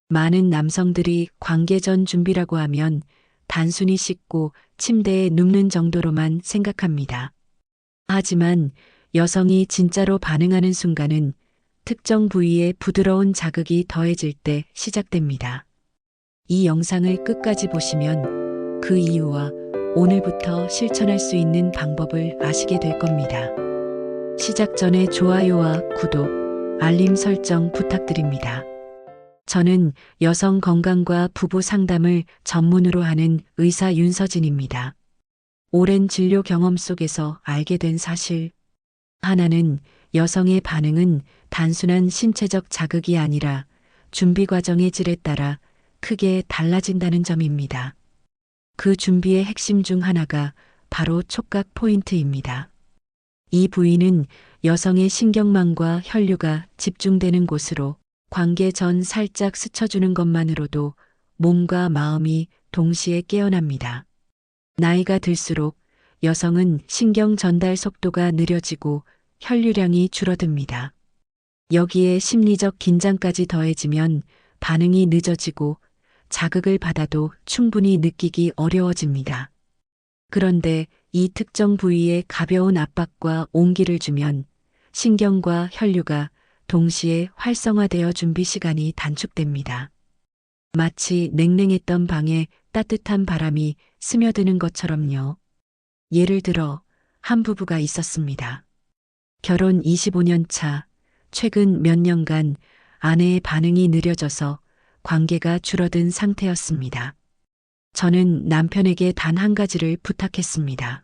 많은 남성들이 관계 전 준비라고 하면 단순히 씻고 침대에 눕는 정도로만 생각합니다. 하지만 여성이 진짜로 반응하는 순간은 특정 부위에 부드러운 자극이 더해질 때 시작됩니다. 이 영상을 끝까지 보시면 그 이유와 오늘부터 실천할 수 있는 방법을 아시게 될 겁니다. 시작 전에 좋아요와 구독, 알림 설정 부탁드립니다. 저는 여성 건강과 부부 상담을 전문으로 하는 의사 윤서진입니다. 오랜 진료 경험 속에서 알게 된 사실 하나는 여성의 반응은 단순한 신체적 자극이 아니라 준비 과정의 질에 따라 크게 달라진다는 점입니다. 그 준비의 핵심 중 하나가 바로 촉각 포인트입니다. 이 부위는 여성의 신경망과 혈류가 집중되는 곳으로 관계 전 살짝 스쳐주는 것만으로도 몸과 마음이 동시에 깨어납니다. 나이가 들수록 여성은 신경 전달 속도가 느려지고 혈류량이 줄어듭니다. 여기에 심리적 긴장까지 더해지면 반응이 늦어지고 자극을 받아도 충분히 느끼기 어려워집니다. 그런데 이 특정 부위에 가벼운 압박과 온기를 주면 신경과 혈류가 동시에 활성화되어 준비 시간이 단축됩니다. 마치 냉랭했던 방에 따뜻한 바람이 스며드는 것처럼요. 예를 들어 한 부부가 있었습니다. 결혼 25년 차, 최근 몇 년간 아내의 반응이 느려져서 관계가 줄어든 상태였습니다. 저는 남편에게 단 한 가지를 부탁했습니다.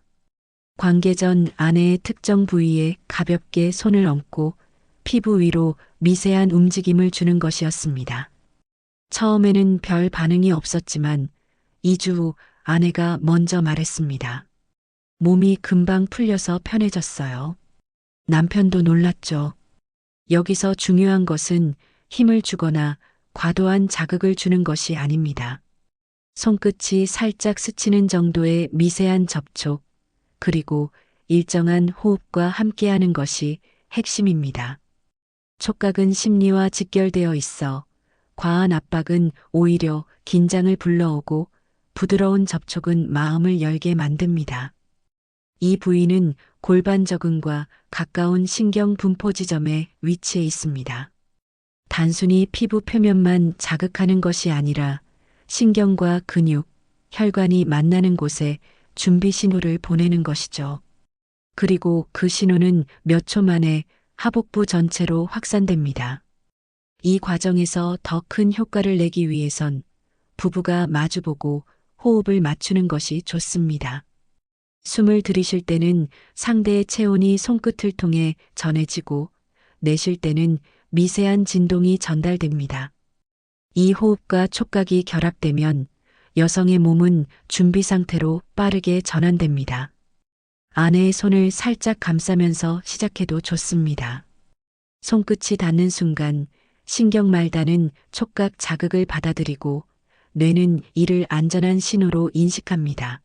관계 전 아내의 특정 부위에 가볍게 손을 얹고 피부 위로 미세한 움직임을 주는 것이었습니다. 처음에는 별 반응이 없었지만 2주 후 아내가 먼저 말했습니다. 몸이 금방 풀려서 편해졌어요. 남편도 놀랐죠. 여기서 중요한 것은 힘을 주거나 과도한 자극을 주는 것이 아닙니다. 손끝이 살짝 스치는 정도의 미세한 접촉, 그리고 일정한 호흡과 함께하는 것이 핵심입니다. 촉각은 심리와 직결되어 있어 과한 압박은 오히려 긴장을 불러오고 부드러운 접촉은 마음을 열게 만듭니다. 이 부위는 골반 저근과 가까운 신경 분포 지점에 위치해 있습니다. 단순히 피부 표면만 자극하는 것이 아니라 신경과 근육, 혈관이 만나는 곳에 준비 신호를 보내는 것이죠. 그리고 그 신호는 몇 초 만에 하복부 전체로 확산됩니다. 이 과정에서 더 큰 효과를 내기 위해선 부부가 마주보고 호흡을 맞추는 것이 좋습니다. 숨을 들이쉴 때는 상대의 체온이 손끝을 통해 전해지고 내쉴 때는 미세한 진동이 전달됩니다. 이 호흡과 촉각이 결합되면 여성의 몸은 준비 상태로 빠르게 전환됩니다. 아내의 손을 살짝 감싸면서 시작해도 좋습니다. 손끝이 닿는 순간 신경 말다는 촉각 자극을 받아들이고 뇌는 이를 안전한 신호로 인식합니다.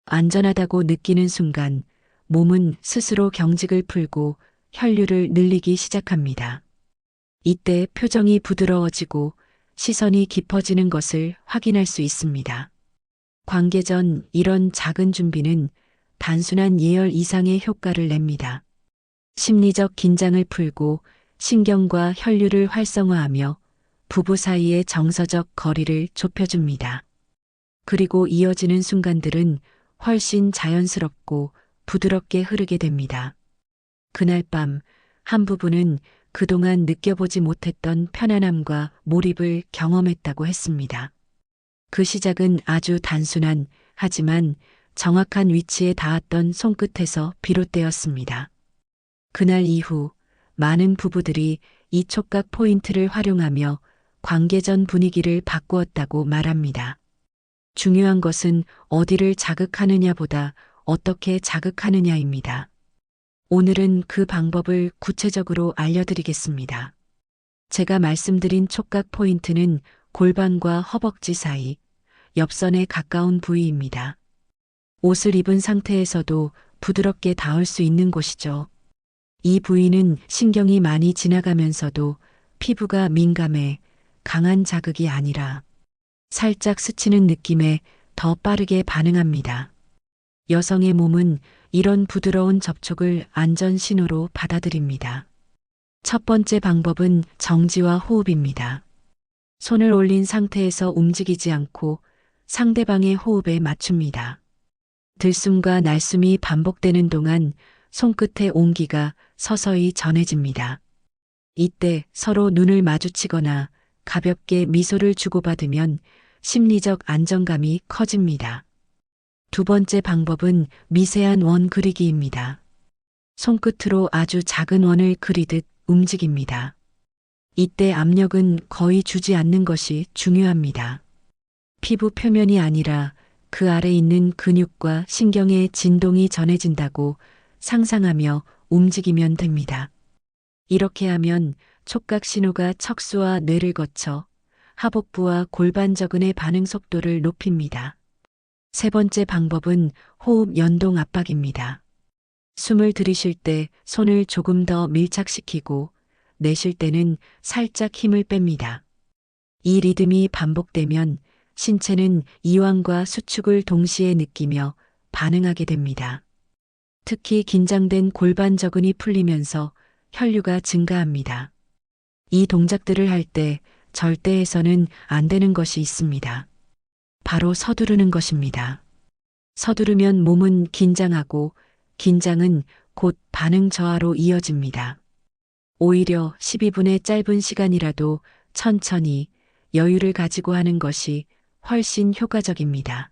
안전하다고 느끼는 순간 몸은 스스로 경직을 풀고 혈류를 늘리기 시작합니다. 이때 표정이 부드러워지고 시선이 깊어지는 것을 확인할 수 있습니다. 관계 전 이런 작은 준비는 단순한 예열 이상의 효과를 냅니다. 심리적 긴장을 풀고 신경과 혈류를 활성화하며 부부 사이의 정서적 거리를 좁혀줍니다. 그리고 이어지는 순간들은 훨씬 자연스럽고 부드럽게 흐르게 됩니다. 그날 밤 한 부부는 그동안 느껴보지 못했던 편안함과 몰입을 경험했다고 했습니다. 그 시작은 아주 단순한 하지만 정확한 위치에 닿았던 손끝에서 비롯되었습니다. 그날 이후 많은 부부들이 이 촉각 포인트를 활용하며 관계 전 분위기를 바꾸었다고 말합니다. 중요한 것은 어디를 자극하느냐보다 어떻게 자극하느냐입니다. 오늘은 그 방법을 구체적으로 알려드리겠습니다. 제가 말씀드린 촉각 포인트는 골반과 허벅지 사이, 옆선에 가까운 부위입니다. 옷을 입은 상태에서도 부드럽게 닿을 수 있는 곳이죠. 이 부위는 신경이 많이 지나가면서도 피부가 민감해 강한 자극이 아니라 살짝 스치는 느낌에 더 빠르게 반응합니다. 여성의 몸은 이런 부드러운 접촉을 안전 신호로 받아들입니다. 첫 번째 방법은 정지와 호흡입니다. 손을 올린 상태에서 움직이지 않고 상대방의 호흡에 맞춥니다. 들숨과 날숨이 반복되는 동안 손끝의 온기가 서서히 전해집니다. 이때 서로 눈을 마주치거나 가볍게 미소를 주고받으면 심리적 안정감이 커집니다. 두 번째 방법은 미세한 원 그리기입니다. 손끝으로 아주 작은 원을 그리듯 움직입니다. 이때 압력은 거의 주지 않는 것이 중요합니다. 피부 표면이 아니라 그 아래 있는 근육과 신경의 진동이 전해진다고 상상하며 움직이면 됩니다. 이렇게 하면 촉각 신호가 척수와 뇌를 거쳐 하복부와 골반저근의 반응 속도를 높입니다. 세 번째 방법은 호흡 연동 압박입니다. 숨을 들이쉴 때 손을 조금 더 밀착시키고 내쉴 때는 살짝 힘을 뺍니다. 이 리듬이 반복되면 신체는 이완과 수축을 동시에 느끼며 반응하게 됩니다. 특히 긴장된 골반저근이 풀리면서 혈류가 증가합니다. 이 동작들을 할 때 절대 해서는 안 되는 것이 있습니다. 바로 서두르는 것입니다. 서두르면 몸은 긴장하고 긴장은 곧 반응 저하로 이어집니다. 오히려 12분의 짧은 시간이라도 천천히 여유를 가지고 하는 것이 훨씬 효과적입니다.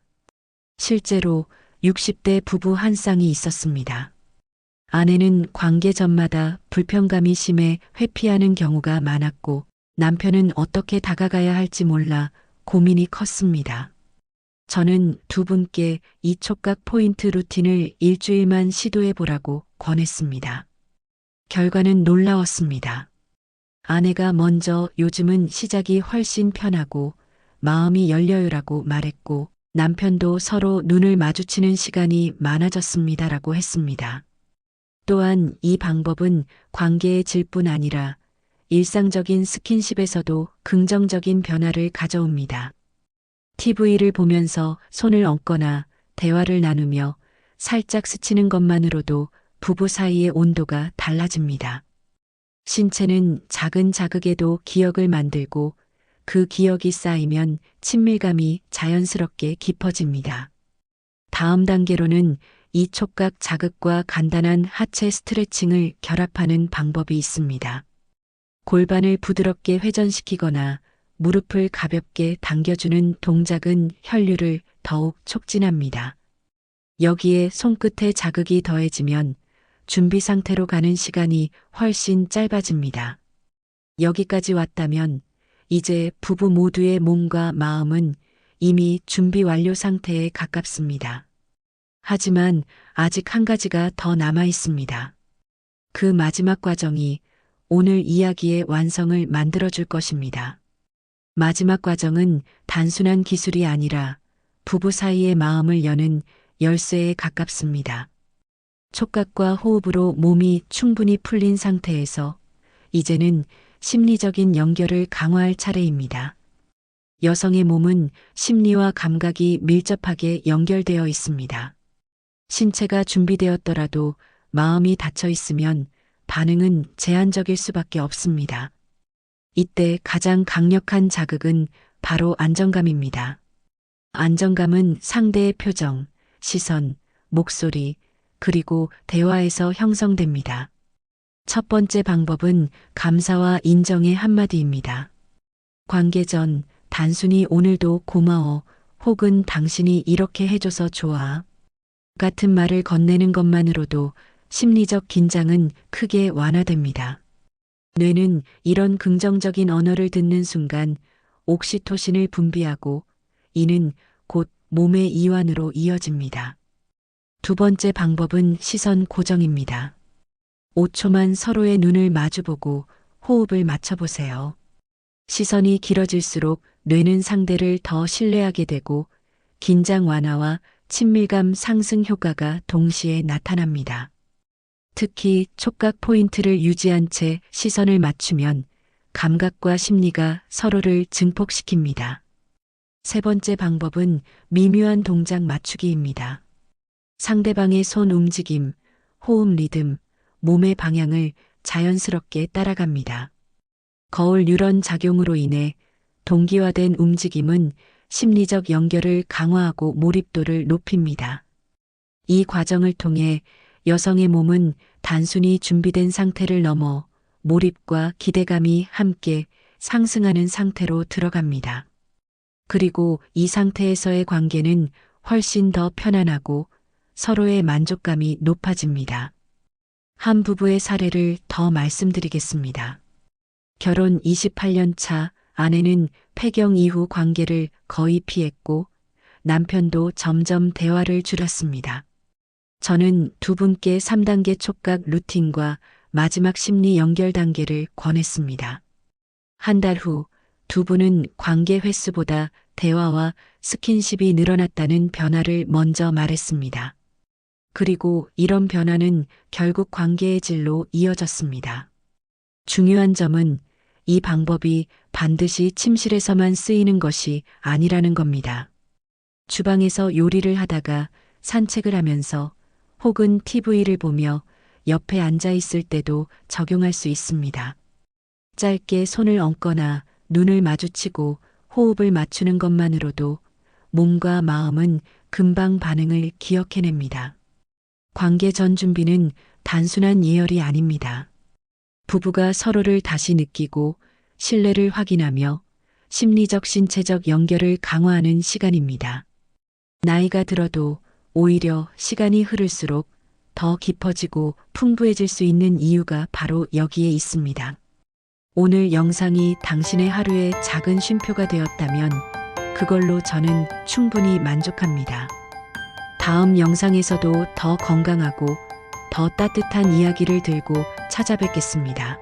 실제로 60대 부부 한 쌍이 있었습니다. 아내는 관계 전마다 불편감이 심해 회피하는 경우가 많았고 남편은 어떻게 다가가야 할지 몰라 고민이 컸습니다. 저는 두 분께 이 촉각 포인트 루틴을 일주일만 시도해 보라고 권했습니다. 결과는 놀라웠습니다. 아내가 먼저 요즘은 시작이 훨씬 편하고 마음이 열려요라고 말했고 남편도 서로 눈을 마주치는 시간이 많아졌습니다라고 했습니다. 또한 이 방법은 관계의 질뿐 아니라 일상적인 스킨십에서도 긍정적인 변화를 가져옵니다. TV를 보면서 손을 얹거나 대화를 나누며 살짝 스치는 것만으로도 부부 사이의 온도가 달라집니다. 신체는 작은 자극에도 기억을 만들고 그 기억이 쌓이면 친밀감이 자연스럽게 깊어집니다. 다음 단계로는 이 촉각 자극과 간단한 하체 스트레칭을 결합하는 방법이 있습니다. 골반을 부드럽게 회전시키거나 무릎을 가볍게 당겨주는 동작은 혈류를 더욱 촉진합니다. 여기에 손끝에 자극이 더해지면 준비 상태로 가는 시간이 훨씬 짧아집니다. 여기까지 왔다면 이제 부부 모두의 몸과 마음은 이미 준비 완료 상태에 가깝습니다. 하지만 아직 한 가지가 더 남아 있습니다. 그 마지막 과정이 오늘 이야기의 완성을 만들어줄 것입니다. 마지막 과정은 단순한 기술이 아니라 부부 사이의 마음을 여는 열쇠에 가깝습니다. 촉각과 호흡으로 몸이 충분히 풀린 상태에서 이제는 심리적인 연결을 강화할 차례입니다. 여성의 몸은 심리와 감각이 밀접하게 연결되어 있습니다. 신체가 준비되었더라도 마음이 닫혀 있으면 반응은 제한적일 수밖에 없습니다. 이때 가장 강력한 자극은 바로 안정감입니다. 안정감은 상대의 표정, 시선, 목소리, 그리고 대화에서 형성됩니다. 첫 번째 방법은 감사와 인정의 한마디입니다. 관계 전 단순히 오늘도 고마워 혹은 당신이 이렇게 해줘서 좋아 같은 말을 건네는 것만으로도 심리적 긴장은 크게 완화됩니다. 뇌는 이런 긍정적인 언어를 듣는 순간 옥시토신을 분비하고 이는 곧 몸의 이완으로 이어집니다. 두 번째 방법은 시선 고정입니다. 5초만 서로의 눈을 마주보고 호흡을 맞춰보세요. 시선이 길어질수록 뇌는 상대를 더 신뢰하게 되고 긴장 완화와 친밀감 상승 효과가 동시에 나타납니다. 특히 촉각 포인트를 유지한 채 시선을 맞추면 감각과 심리가 서로를 증폭시킵니다. 세 번째 방법은 미묘한 동작 맞추기입니다. 상대방의 손 움직임, 호흡 리듬, 몸의 방향을 자연스럽게 따라갑니다. 거울 뉴런 작용으로 인해 동기화된 움직임은 심리적 연결을 강화하고 몰입도를 높입니다. 이 과정을 통해 여성의 몸은 단순히 준비된 상태를 넘어 몰입과 기대감이 함께 상승하는 상태로 들어갑니다. 그리고 이 상태에서의 관계는 훨씬 더 편안하고 서로의 만족감이 높아집니다. 한 부부의 사례를 더 말씀드리겠습니다. 결혼 28년 차 아내는 폐경 이후 관계를 거의 피했고 남편도 점점 대화를 줄였습니다. 저는 두 분께 3단계 촉각 루틴과 마지막 심리 연결 단계를 권했습니다. 한 달 후 두 분은 관계 횟수보다 대화와 스킨십이 늘어났다는 변화를 먼저 말했습니다. 그리고 이런 변화는 결국 관계의 질로 이어졌습니다. 중요한 점은 이 방법이 반드시 침실에서만 쓰이는 것이 아니라는 겁니다. 주방에서 요리를 하다가 산책을 하면서 혹은 TV를 보며 옆에 앉아 있을 때도 적용할 수 있습니다. 짧게 손을 얹거나 눈을 마주치고 호흡을 맞추는 것만으로도 몸과 마음은 금방 반응을 기억해냅니다. 관계 전 준비는 단순한 예열이 아닙니다. 부부가 서로를 다시 느끼고 신뢰를 확인하며 심리적 신체적 연결을 강화하는 시간입니다. 나이가 들어도 오히려 시간이 흐를수록 더 깊어지고 풍부해질 수 있는 이유가 바로 여기에 있습니다. 오늘 영상이 당신의 하루의 작은 쉼표가 되었다면 그걸로 저는 충분히 만족합니다. 다음 영상에서도 더 건강하고 더 따뜻한 이야기를 들고 찾아뵙겠습니다.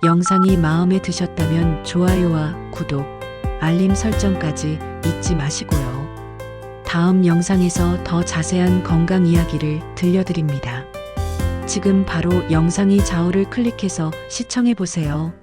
영상이 마음에 드셨다면 좋아요와 구독, 알림 설정까지 잊지 마시고요. 다음 영상에서 더 자세한 건강 이야기를 들려드립니다. 지금 바로 영상이 좌우를 클릭해서 시청해보세요.